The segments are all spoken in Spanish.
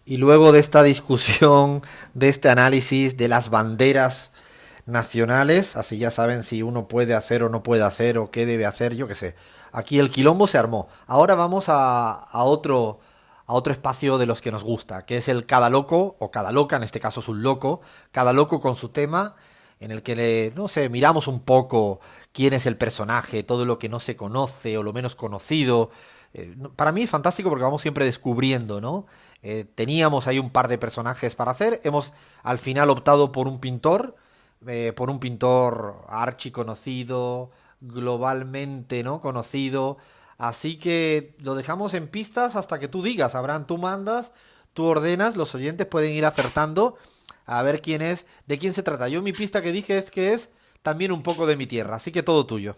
Y luego de esta discusión, de este análisis de las banderas nacionales, así ya saben si uno puede hacer o no puede hacer o qué debe hacer, yo qué sé. Aquí el quilombo se armó. Ahora vamos a otro espacio de los que nos gusta, que es el cada loco o cada loca, en este caso es un loco, cada loco con su tema, en el que no sé, miramos un poco quién es el personaje, todo lo que no se conoce o lo menos conocido. Para mí es fantástico porque vamos siempre descubriendo, ¿no? Teníamos ahí un par de personajes para hacer, hemos al final optado por un pintor archiconocido, globalmente, ¿no? Conocido. Así que lo dejamos en pistas hasta que tú digas, Abraham, tú mandas, tú ordenas, los oyentes pueden ir acertando a ver quién es, de quién se trata. Yo mi pista que dije es que es también un poco de mi tierra, así que todo tuyo.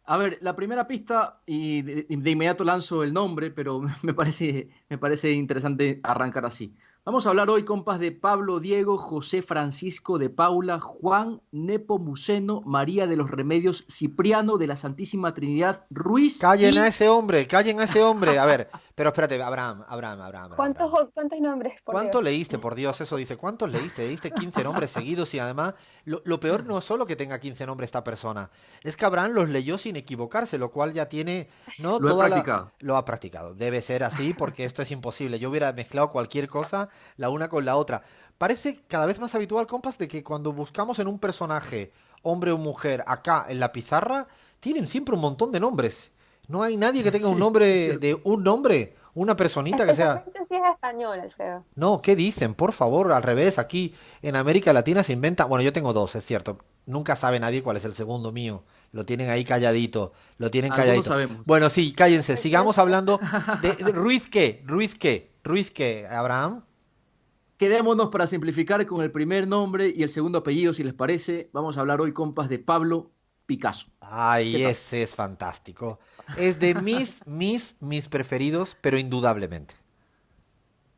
A ver, la primera pista, y de inmediato lanzo el nombre, pero me parece interesante arrancar así. Vamos a hablar hoy, compas, de Pablo Diego José Francisco de Paula Juan Nepomuceno María de los Remedios Cipriano de la Santísima Trinidad Ruiz Callen a y ese hombre, callen a ese hombre. A ver, pero espérate, ¿Cuántos, Abraham. cuántos nombres, por ¿Cuántos Dios? leíste? Por Dios, eso dice. ¿Cuántos leíste? Leíste 15 nombres seguidos y además lo peor no es solo que tenga 15 nombres esta persona, es que Abraham los leyó sin equivocarse, lo cual ya tiene, ¿no? lo he Toda la... practicado. Lo ha practicado. Debe ser así porque esto es imposible. Yo hubiera mezclado cualquier cosa la una con la otra. Parece cada vez más habitual, compas, de que cuando buscamos en un personaje, hombre o mujer, acá en la pizarra, tienen siempre un montón de nombres. No hay nadie que tenga un Sí, es nombre cierto. de un nombre, una personita que sea... Especialmente si es español, Alfredo. No, ¿qué dicen? Por favor, al revés, aquí en América Latina se inventa, bueno, yo tengo dos, es cierto. Nunca sabe nadie cuál es el segundo mío. Lo tienen ahí calladito, lo tienen Algunos calladito. sabemos. Bueno, sí, cállense, Cualquier sigamos cosa. hablando de Ruiz qué, Ruiz qué, Abraham. Quedémonos para simplificar con el primer nombre y el segundo apellido, si les parece. Vamos a hablar hoy, compas, de Pablo Picasso. ¿Qué Ay, tal? ese es fantástico. Es de mis preferidos, pero indudablemente.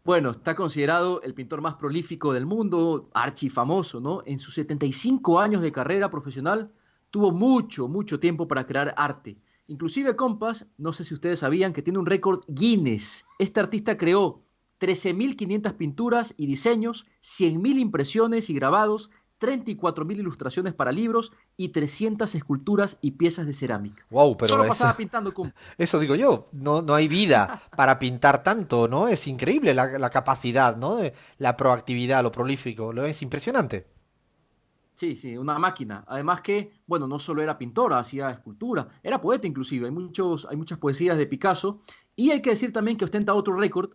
Bueno, está considerado el pintor más prolífico del mundo, archifamoso, ¿no? En sus 75 años de carrera profesional, tuvo mucho tiempo para crear arte. Inclusive, compas, no sé si ustedes sabían que tiene un récord Guinness. Este artista creó 13.500 pinturas y diseños, 100.000 impresiones y grabados, 34.000 ilustraciones para libros y 300 esculturas y piezas de cerámica. Wow, pero Solo eso, pasaba pintando, compas. eso digo yo, no, no hay vida para pintar tanto, ¿no? Es increíble la capacidad, ¿no? La proactividad, lo prolífico, lo es impresionante. Sí, sí, una máquina. Además que, bueno, no solo era pintora, hacía escultura, era poeta inclusive. Hay muchas poesías de Picasso. Y hay que decir también que ostenta otro récord.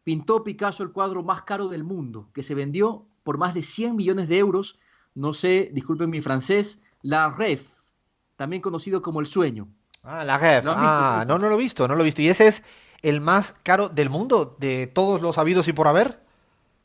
Pintó Picasso el cuadro más caro del mundo, que se vendió por más de 100 millones de euros. No sé, disculpen mi francés, La Ref, también conocido como El Sueño. Ah, la ref. ¿Lo han visto, Ah, no, no compas? lo he visto, no lo he visto. ¿Y ese es el más caro del mundo, de todos los habidos y por haber?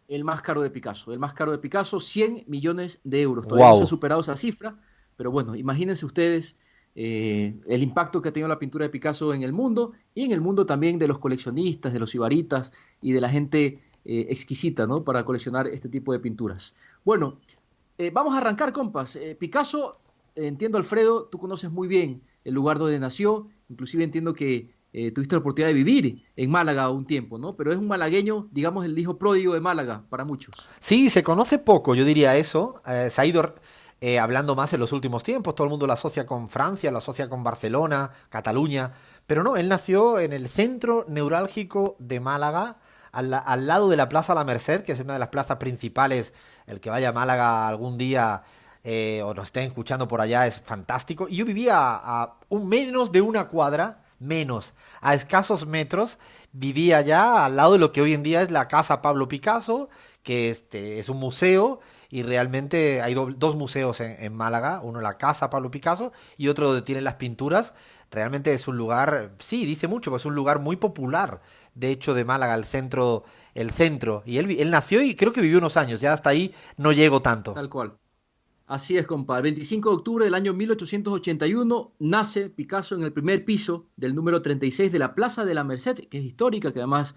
El más caro de Picasso. El más caro de Picasso, 100 millones de euros. Todavía no se ha Wow. superado esa cifra, pero bueno, imagínense ustedes el impacto que ha tenido la pintura de Picasso en el mundo y en el mundo también de los coleccionistas, de los ibaritas y de la gente exquisita, ¿no? Para coleccionar este tipo de pinturas. Bueno, vamos a arrancar, compas. Picasso, entiendo, Alfredo, tú conoces muy bien el lugar donde nació, inclusive entiendo que tuviste la oportunidad de vivir en Málaga un tiempo, ¿no? Pero es un malagueño, digamos, el hijo pródigo de Málaga para muchos. Sí, se conoce poco, yo diría eso. Se ha ido hablando más en los últimos tiempos. Todo el mundo lo asocia con Francia, lo asocia con Barcelona, Cataluña. Pero no, él nació en el centro neurálgico de Málaga, al lado de la Plaza La Merced, que es una de las plazas principales. El que vaya a Málaga algún día o nos estén escuchando por allá es fantástico. Y yo vivía a un menos de una cuadra, menos, a escasos metros, vivía ya al lado de lo que hoy en día es la Casa Pablo Picasso, que es un museo y realmente hay dos museos en Málaga, uno la Casa Pablo Picasso y otro donde tienen las pinturas. Realmente es un lugar, sí, dice mucho, que es un lugar muy popular, de hecho, de Málaga, el centro. Y él nació y creo que vivió unos años, ya hasta ahí no llego tanto. Tal cual. Así es, compa. El 25 de octubre del año 1881 nace Picasso en el primer piso del número 36 de la Plaza de la Merced, que es histórica, que además,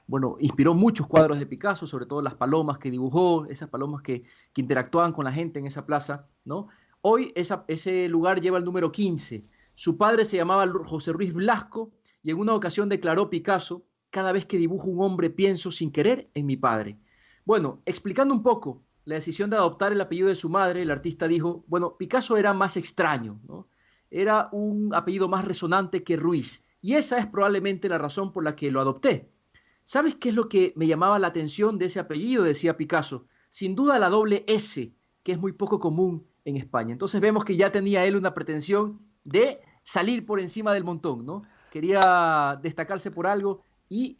bueno, inspiró muchos cuadros de Picasso, sobre todo las palomas que dibujó, esas palomas que interactuaban con la gente en esa plaza, ¿no? Hoy ese lugar lleva el número 15. Su padre se llamaba José Ruiz Blasco y en una ocasión declaró Picasso cada vez que dibujo un hombre pienso sin querer en mi padre. Bueno, explicando un poco la decisión de adoptar el apellido de su madre, el artista dijo, bueno, Picasso era más extraño, ¿no? Era un apellido más resonante que Ruiz, y esa es probablemente la razón por la que lo adopté. ¿Sabes qué es lo que me llamaba la atención de ese apellido?, decía Picasso. Sin duda la doble S, que es muy poco común en España. Entonces vemos que ya tenía él una pretensión de salir por encima del montón, ¿no? Quería destacarse por algo y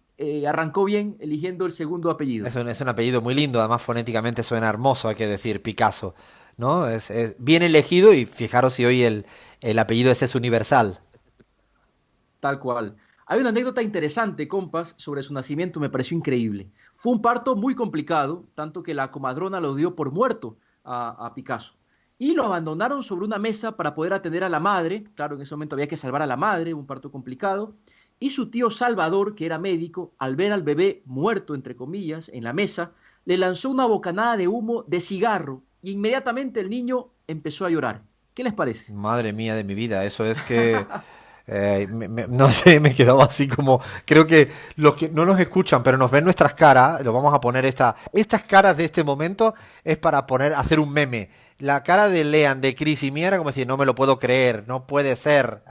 arrancó bien eligiendo el segundo apellido. Es un apellido muy lindo, además fonéticamente suena hermoso, hay que decir, Picasso, ¿no? Es bien elegido y fijaros si hoy el apellido ese es universal. Tal cual. Hay una anécdota interesante, compas, sobre su nacimiento, me pareció increíble. Fue un parto muy complicado, tanto que la comadrona lo dio por muerto a Picasso. Y lo abandonaron sobre una mesa para poder atender a la madre. Claro, en ese momento había que salvar a la madre, un parto complicado. Y su tío Salvador, que era médico, al ver al bebé muerto, entre comillas, en la mesa, le lanzó una bocanada de humo de cigarro y inmediatamente el niño empezó a llorar. ¿Qué les parece? Madre mía de mi vida, eso es que no sé, me quedaba así como, creo que los que no nos escuchan pero nos ven nuestras caras, lo vamos a poner estas caras de este momento es para hacer un meme. La cara de Lean, de Chris y mía era como decir, no me lo puedo creer, no puede ser.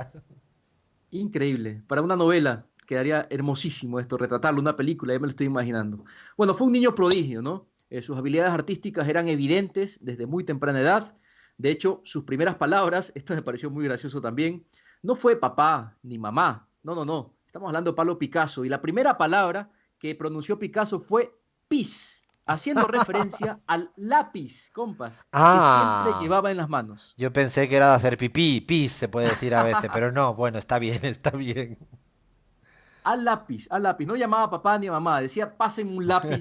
Increíble. Para una novela quedaría hermosísimo esto, retratarlo, una película, ya me lo estoy imaginando. Bueno, fue un niño prodigio, ¿no? Sus habilidades artísticas eran evidentes desde muy temprana edad. De hecho, sus primeras palabras, esto me pareció muy gracioso también, no fue papá ni mamá. No, no, no. Estamos hablando de Pablo Picasso. Y la primera palabra que pronunció Picasso fue pis, haciendo referencia al lápiz, compas, que siempre Ah, llevaba en las manos. yo pensé que era de hacer pipí, pis se puede decir a veces, pero no, bueno, está bien, está bien. Al lápiz, al lápiz. No llamaba a papá ni a mamá, decía, pasen un lápiz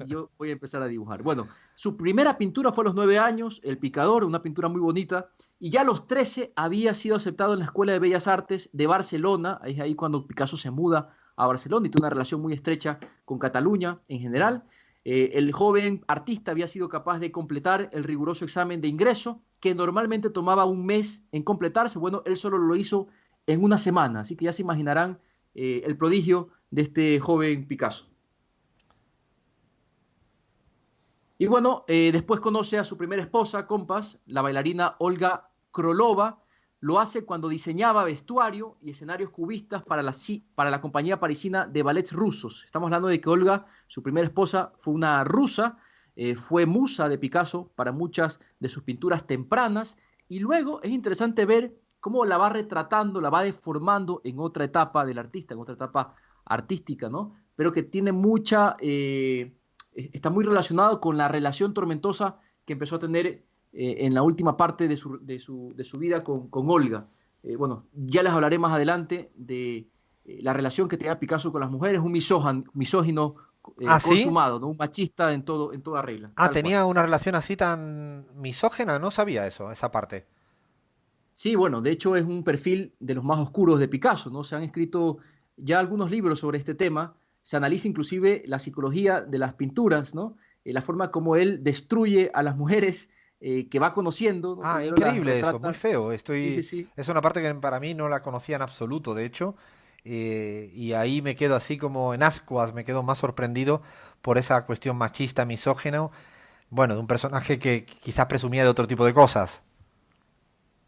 y yo voy a empezar a dibujar. Bueno, su primera pintura fue a los 9 años, El Picador, una pintura muy bonita, y ya a los 13 había sido aceptado en la Escuela de Bellas Artes de Barcelona, es ahí cuando Picasso se muda a Barcelona y tiene una relación muy estrecha con Cataluña en general. El joven artista había sido capaz de completar el riguroso examen de ingreso, que normalmente tomaba un mes en completarse. Bueno, él solo lo hizo en una semana, así que ya se imaginarán el prodigio de este joven Picasso. Y bueno, después conoce a su primera esposa, compas, la bailarina Olga Krolova. Lo hace cuando diseñaba vestuario y escenarios cubistas para la compañía parisina de ballets rusos. Estamos hablando de que Olga, su primera esposa, fue una rusa, fue musa de Picasso para muchas de sus pinturas tempranas. Y luego es interesante ver cómo la va retratando, la va deformando en otra etapa del artista, en otra etapa artística, ¿no? Pero que tiene está muy relacionado con la relación tormentosa que empezó a tener en la última parte de su vida con Olga. Bueno, ya les hablaré más adelante de la relación que tenía Picasso con las mujeres, un misógino ¿Ah, sí? consumado, ¿no? Un machista en toda regla, Ah, tal cual. tenía una relación así tan misógena, no sabía eso, esa parte. Sí, bueno, de hecho es un perfil de los más oscuros de Picasso, ¿no? Se han escrito ya algunos libros sobre este tema, se analiza inclusive la psicología de las pinturas, ¿no? La forma como él destruye a las mujeres que va conociendo, ¿no? Ah, Primero las increíble eso, muy retrata. feo. Sí, sí, sí. Es una parte que para mí no la conocía en absoluto, de hecho, y ahí me quedo así como en ascuas, me quedo más sorprendido por esa cuestión machista, misógeno, bueno, de un personaje que quizás presumía de otro tipo de cosas.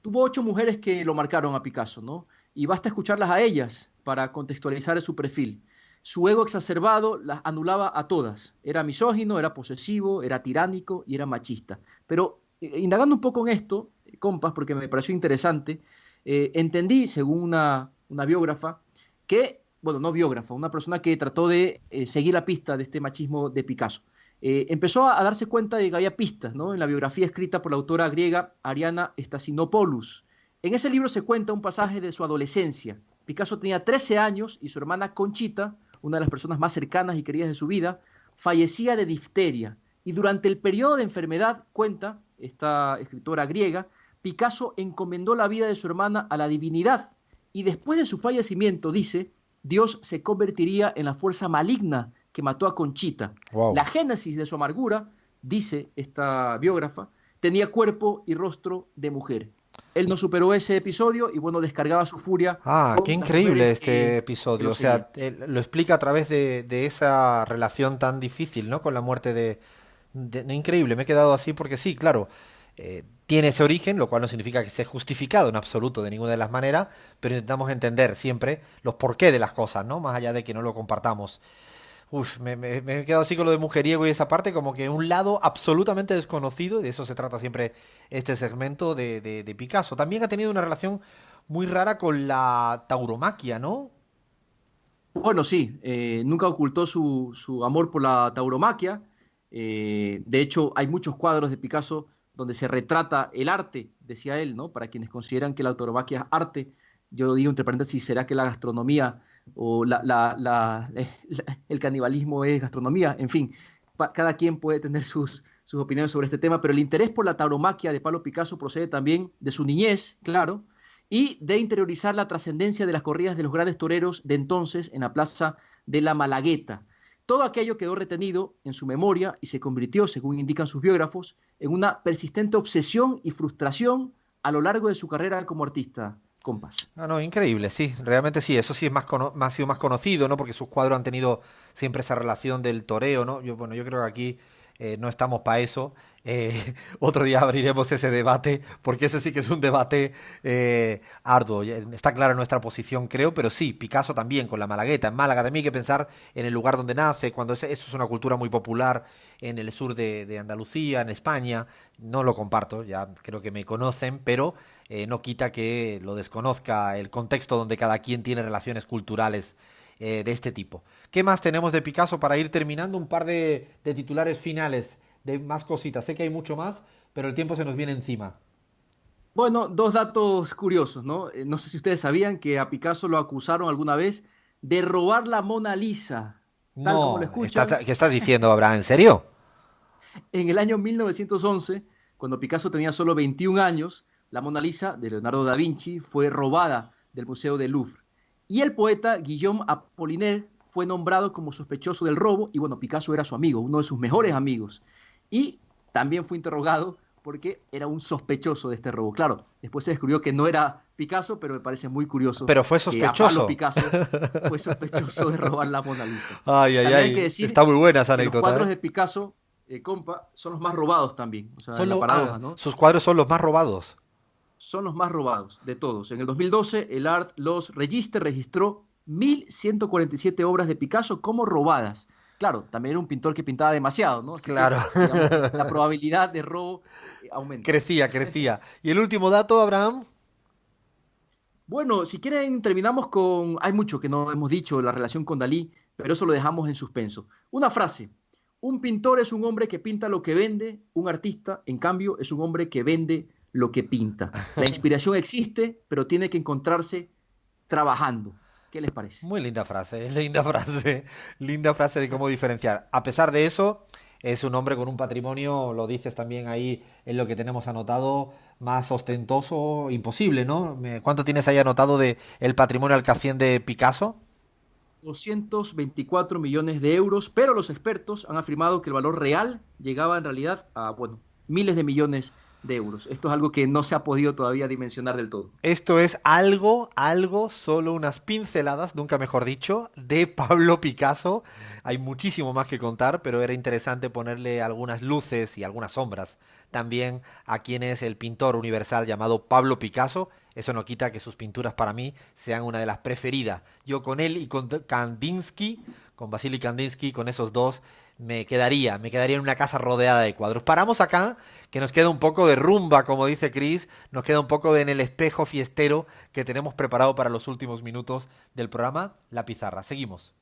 Tuvo 8 mujeres que lo marcaron a Picasso, ¿no? Y basta escucharlas a ellas para contextualizar su perfil. Su ego exacerbado las anulaba a todas. Era misógino, era posesivo, era tiránico y era machista. Pero indagando un poco en esto, compas, porque me pareció interesante, entendí, según una biógrafa, que, bueno, no biógrafa, una persona que trató de seguir la pista de este machismo de Picasso. Empezó a darse cuenta de que había pistas, ¿no? En la biografía escrita por la autora griega Ariana Stasinopoulos. En ese libro se cuenta un pasaje de su adolescencia. Picasso tenía 13 años y su hermana Conchita, una de las personas más cercanas y queridas de su vida, fallecía de difteria. Y durante el periodo de enfermedad, cuenta esta escritora griega, Picasso encomendó la vida de su hermana a la divinidad. Y después de su fallecimiento, dice, Dios se convertiría en la fuerza maligna que mató a Conchita. Wow. La génesis de su amargura, dice esta biógrafa, tenía cuerpo y rostro de mujer. Él no superó ese episodio y bueno, descargaba su furia Ah, qué con las increíble mujeres este que episodio. lo O seguían. sea, lo explica a través de esa relación tan difícil, ¿no? Con la muerte no, increíble, me he quedado así porque sí, claro, tiene ese origen, lo cual no significa que sea justificado en absoluto de ninguna de las maneras, pero intentamos entender siempre los porqué de las cosas, ¿no? Más allá de que no lo compartamos. Uf, me he quedado así con lo de mujeriego y esa parte, como que un lado absolutamente desconocido, y de eso se trata siempre este segmento de Picasso. También ha tenido una relación muy rara con la tauromaquia, ¿no? Bueno, sí, nunca ocultó su amor por la tauromaquia. De hecho, hay muchos cuadros de Picasso donde se retrata el arte, decía él, ¿no? Para quienes consideran que la tauromaquia es arte, yo digo entre paréntesis, ¿será que la gastronomía o el canibalismo es gastronomía? En fin, cada quien puede tener sus opiniones sobre este tema, pero el interés por la tauromaquia de Pablo Picasso procede también de su niñez, claro, y de interiorizar la trascendencia de las corridas de los grandes toreros de entonces en la plaza de la Malagueta. Todo aquello quedó retenido en su memoria y se convirtió, según indican sus biógrafos, en una persistente obsesión y frustración a lo largo de su carrera como artista. Compás. Ah, no, increíble, sí, realmente sí, eso sí es ha sido más conocido, ¿no? Porque sus cuadros han tenido siempre esa relación del toreo, ¿no? Bueno, yo creo que aquí no estamos para eso. Otro día abriremos ese debate, porque ese sí que es un debate arduo. Está clara nuestra posición, creo, pero sí, Picasso también con la Malagueta. En Málaga también hay que pensar en el lugar donde nace, cuando eso es una cultura muy popular en el sur de Andalucía, en España. No lo comparto, ya creo que me conocen, pero no quita que lo desconozca el contexto donde cada quien tiene relaciones culturales de este tipo. ¿Qué más tenemos de Picasso para ir terminando? Un par de titulares finales, de más cositas. Sé que hay mucho más, pero el tiempo se nos viene encima. Bueno, dos datos curiosos, ¿no? No sé si ustedes sabían que a Picasso lo acusaron alguna vez de robar la Mona Lisa, tal como lo No, escuchan. ¿qué estás diciendo, Abraham? ¿En serio? En el año 1911, cuando Picasso tenía solo 21 años, la Mona Lisa de Leonardo da Vinci fue robada del Museo del Louvre. Y el poeta Guillaume Apollinaire fue nombrado como sospechoso del robo y bueno, Picasso era su amigo, uno de sus mejores amigos. Y también fue interrogado porque era un sospechoso de este robo. Claro, después se descubrió que no era Picasso, pero me parece muy curioso Pero fue que a Pablo sospechoso. Picasso fue sospechoso de robar la Mona Lisa. Ay, ay, También hay que ay. decir Está muy buena esa que los anécdota, cuadros ¿eh? de Picasso, compa, son los más robados también. O sea, la paradoja, ¿no? Sus cuadros son los más robados. Son los más robados de todos. En el 2012, el Art Los Register registró 1.147 obras de Picasso como robadas. Claro, también era un pintor que pintaba demasiado, ¿no? Así que, Claro. digamos, la probabilidad de robo aumenta. Crecía, crecía. Y el último dato, Abraham. Bueno, si quieren, terminamos con... Hay mucho que no hemos dicho, la relación con Dalí, pero eso lo dejamos en suspenso. Una frase. Un pintor es un hombre que pinta lo que vende, un artista, en cambio, es un hombre que vende lo que pinta. La inspiración existe, pero tiene que encontrarse trabajando. ¿Qué les parece? Muy linda frase de cómo diferenciar. A pesar de eso, es un hombre con un patrimonio, lo dices también ahí en lo que tenemos anotado, más ostentoso, imposible, ¿no? ¿Cuánto tienes ahí anotado de el patrimonio al que asciende Picasso? 224 millones de euros, pero los expertos han afirmado que el valor real llegaba en realidad a, bueno, miles de millones de euros. Esto es algo que no se ha podido todavía dimensionar del todo. Esto es algo, solo unas pinceladas, nunca mejor dicho, de Pablo Picasso. Hay muchísimo más que contar, pero era interesante ponerle algunas luces y algunas sombras también a quien es el pintor universal llamado Pablo Picasso. Eso no quita que sus pinturas para mí sean una de las preferidas. Yo con él y con Kandinsky, con Vasily Kandinsky, con esos dos, me quedaría en una casa rodeada de cuadros. Paramos acá, que nos queda un poco de rumba, como dice Chris, nos queda un poco de en el espejo fiestero que tenemos preparado para los últimos minutos del programa, La Pizarra. Seguimos.